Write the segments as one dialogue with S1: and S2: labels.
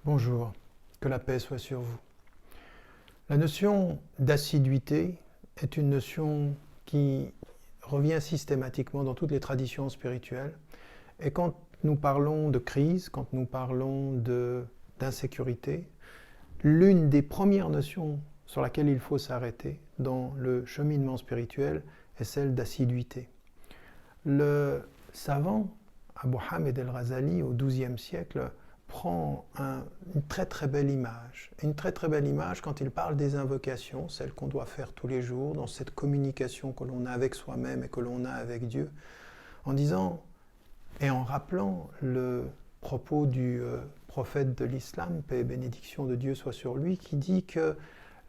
S1: Bonjour, que la paix soit sur vous. La notion d'assiduité est une notion qui revient systématiquement dans toutes les traditions spirituelles. Et quand nous parlons de crise, quand nous parlons d'insécurité, l'une des premières notions sur laquelle il faut s'arrêter dans le cheminement spirituel est celle d'assiduité. Le savant Abu Hamid al-Ghazali au XIIe siècle prend une très très belle image. Une très très belle image quand il parle des invocations, celles qu'on doit faire tous les jours, dans cette communication que l'on a avec soi-même et que l'on a avec Dieu, en disant et en rappelant le propos du prophète de l'islam, paix et bénédiction de Dieu soit sur lui, qui dit que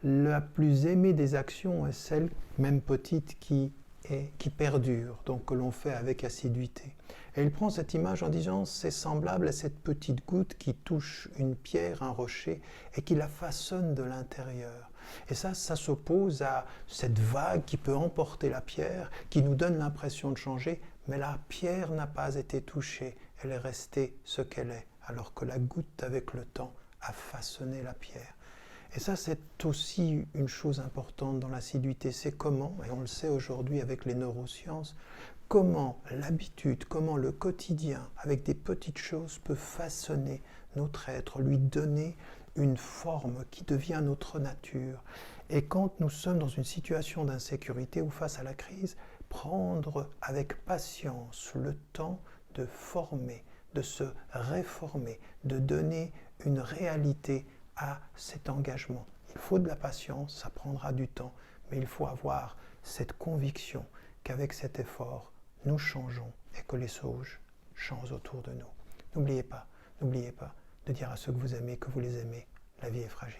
S1: la plus aimée des actions est celle, même petite, qui perdure, donc que l'on fait avec assiduité. Et il prend cette image en disant c'est semblable à cette petite goutte qui touche une pierre, un rocher, et qui la façonne de l'intérieur. Et ça s'oppose à cette vague qui peut emporter la pierre, qui nous donne l'impression de changer, mais la pierre n'a pas été touchée, elle est restée ce qu'elle est, alors que la goutte, avec le temps, a façonné la pierre. Et ça, c'est aussi une chose importante dans l'assiduité, c'est comment, et on le sait aujourd'hui avec les neurosciences, comment l'habitude, comment le quotidien, avec des petites choses, peut façonner notre être, lui donner une forme qui devient notre nature. Et quand nous sommes dans une situation d'insécurité ou face à la crise, prendre avec patience le temps de former, de se réformer, de donner une réalité à cet engagement. Il faut de la patience, ça prendra du temps, mais il faut avoir cette conviction qu'avec cet effort, nous changeons et que les sauges changent autour de nous. N'oubliez pas de dire à ceux que vous aimez que vous les aimez. La vie est fragile.